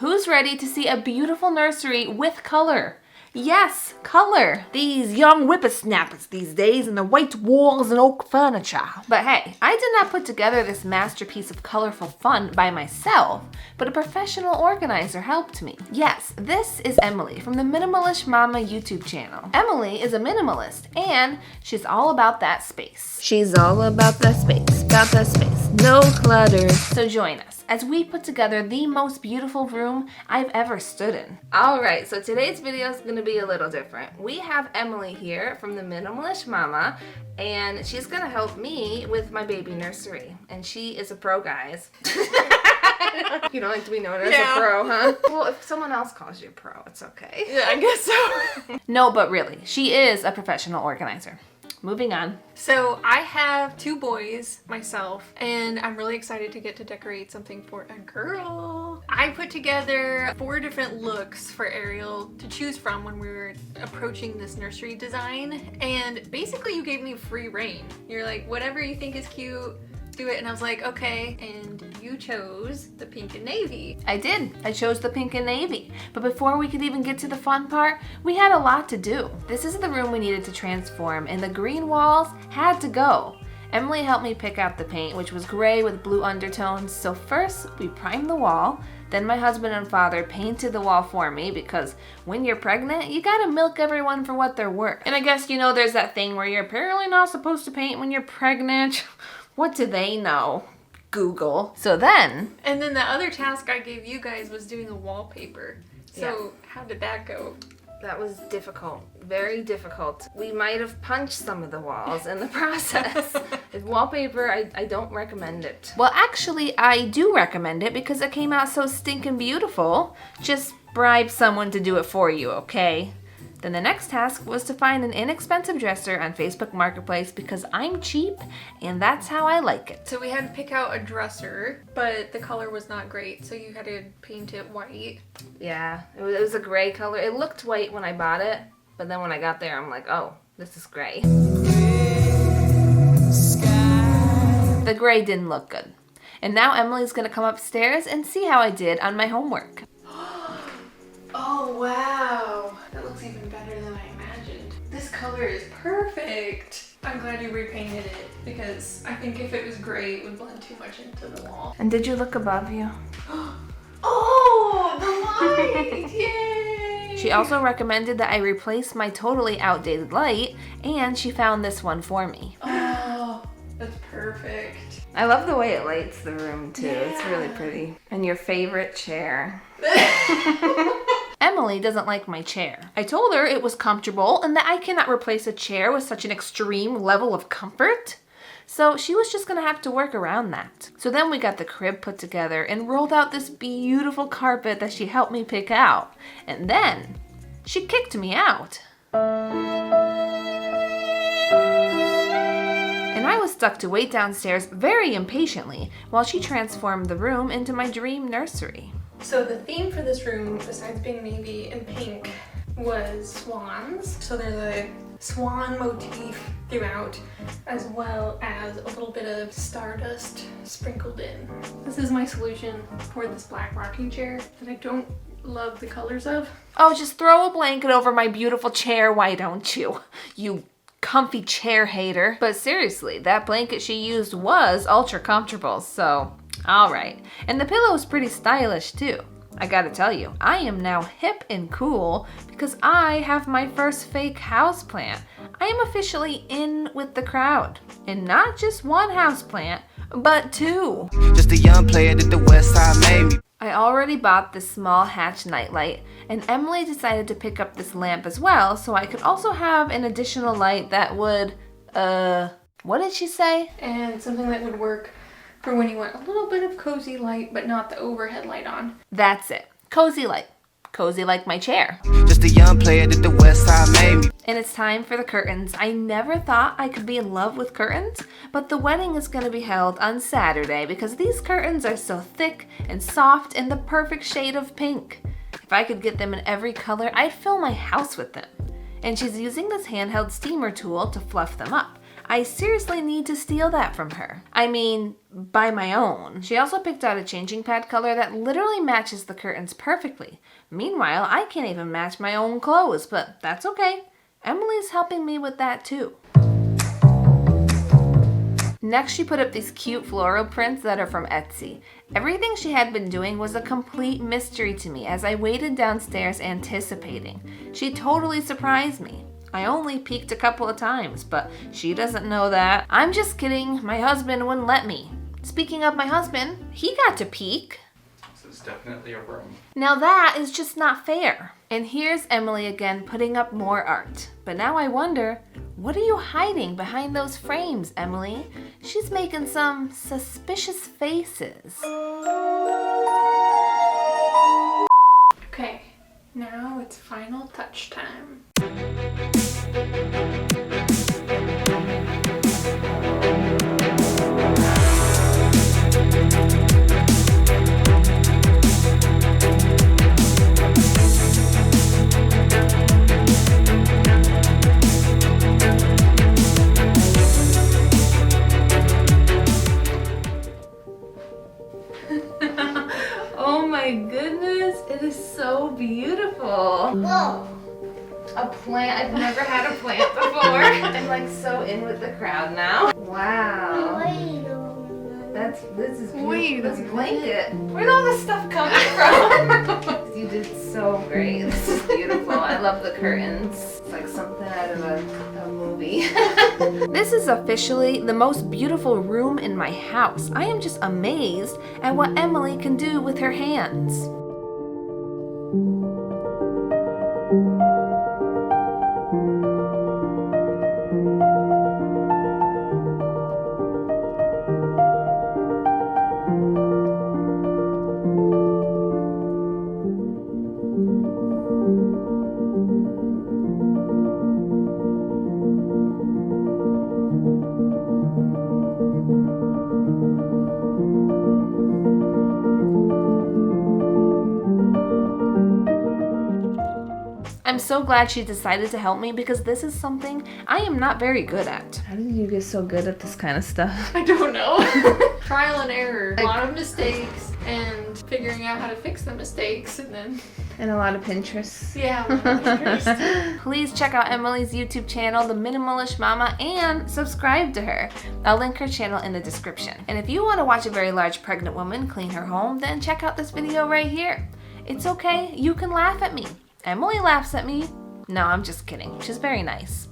Who's ready to see a beautiful nursery with color? Yes, color. These young whippersnappers these days and the white walls and oak furniture. But hey, I did not put together this masterpiece of colorful fun by myself, but a professional organizer helped me. Yes, this is Emily from the Minimalist Mama YouTube channel. Emily is a minimalist and she's all about that space. She's all about that space, no clutter. So join us as we put together the most beautiful room I've ever stood in. All right, so today's video is going to be a little different. We have Emily here from the Minimalist Mama, and she's going to help me with my baby nursery. And she is a pro, guys. You don't like to be known as a pro, huh? Well, if someone else calls you a pro, it's okay. Yeah, I guess so. No, but really, she is a professional organizer. Moving on. So I have 2 boys myself, and I'm really excited to get to decorate something for a girl. I put together 4 different looks for Ariel to choose from when we were approaching this nursery design, and basically you gave me free reign. You're like, whatever you think is cute, do it. And I was like, okay. And you chose the pink and navy. I did. I chose the pink and navy. But before we could even get to the fun part, we had a lot to do. This is the room we needed to transform, and the green walls had to go. Emily helped me pick out the paint, which was gray with blue undertones. So first we primed the wall. Then my husband and father painted the wall for me because when you're pregnant, you gotta milk everyone for what they're worth. And I guess, you know, there's that thing where you're apparently not supposed to paint when you're pregnant. What do they know? Google. So then... And then the other task I gave you guys was doing a wallpaper. So how did that go? That was difficult. Very difficult. We might have punched some of the walls in the process. With wallpaper, I don't recommend it. Well, actually, I do recommend it because it came out so stinking beautiful. Just bribe someone to do it for you, okay? Then the next task was to find an inexpensive dresser on Facebook Marketplace because I'm cheap and that's how I like it. So we had to pick out a dresser, but the color was not great, so you had to paint it white. Yeah, it was a gray color. It looked white when I bought it, but then when I got there, I'm like, oh, this is gray. The gray didn't look good. And now Emily's gonna come upstairs and see how I did on my homework. Oh wow, that looks even better than I imagined. This color is perfect. I'm glad you repainted it because I think if it was gray, it would blend too much into the wall. And did you look above you? Oh, the light! Yay! She also recommended that I replace my totally outdated light, and she found this one for me. Oh, that's perfect. I love the way it lights the room too. Yeah. It's really pretty. And your favorite chair. Emily doesn't like my chair. I told her it was comfortable and that I cannot replace a chair with such an extreme level of comfort. So she was just gonna have to work around that. So then we got the crib put together and rolled out this beautiful carpet that she helped me pick out. And then she kicked me out. And I was stuck to wait downstairs very impatiently while she transformed the room into my dream nursery. So the theme for this room, besides being navy and pink, was swans. So there's a swan motif throughout, as well as a little bit of stardust sprinkled in. This is my solution for this black rocking chair that I don't love the colors of. Oh, just throw a blanket over my beautiful chair, why don't you? You comfy chair hater. But seriously, that blanket she used was ultra comfortable, so all right. And the pillow is pretty stylish too. I gotta tell you, I am now hip and cool because I have my first fake houseplant. I am officially in with the crowd. And not just one houseplant, but 2. Just a young player that the West Side made me. I already bought this small hatch nightlight, and Emily decided to pick up this lamp as well so I could also have an additional light that would, what did she say? And something that would work for when you want a little bit of cozy light, but not the overhead light on. That's it. Cozy light. Cozy like my chair. Just a young player that the West Side made me. And it's time for the curtains. I never thought I could be in love with curtains, but the wedding is going to be held on Saturday because these curtains are so thick and soft and the perfect shade of pink. If I could get them in every color, I'd fill my house with them. And she's using this handheld steamer tool to fluff them up. I seriously need to steal that from her. I mean, buy my own. She also picked out a changing pad color that literally matches the curtains perfectly. Meanwhile, I can't even match my own clothes, but that's okay. Emily's helping me with that too. Next, she put up these cute floral prints that are from Etsy. Everything she had been doing was a complete mystery to me as I waited downstairs anticipating. She totally surprised me. I only peeked a couple of times, but she doesn't know that. I'm just kidding, my husband wouldn't let me. Speaking of my husband, he got to peek. This is definitely a room. Now that is just not fair. And here's Emily again putting up more art. But now I wonder, what are you hiding behind those frames, Emily? She's making some suspicious faces. Okay, now it's final touch time. Oh my goodness, it is so beautiful. Whoa. A plant, I've never had a plant before. I'm like so in with the crowd now. Wow. This is beautiful. Wait a This minute. blanket. Where'd all this stuff come from? You did so great. This is beautiful. I love the curtains. It's like something out of a movie. This is officially the most beautiful room in my house. I am just amazed at what Emily can do with her hands. I'm so glad she decided to help me because this is something I am not very good at. How did you get so good at this kind of stuff? I don't know. Trial and error. A lot of mistakes and figuring out how to fix the mistakes and then... And a lot of Pinterest. Yeah. a lot of Pinterest. Please check out Emily's YouTube channel, The Minimalist Mama, and subscribe to her. I'll link her channel in the description. And if you want to watch a very large pregnant woman clean her home, then check out this video right here. It's okay, you can laugh at me. Emily laughs at me. No, I'm just kidding. She's very nice.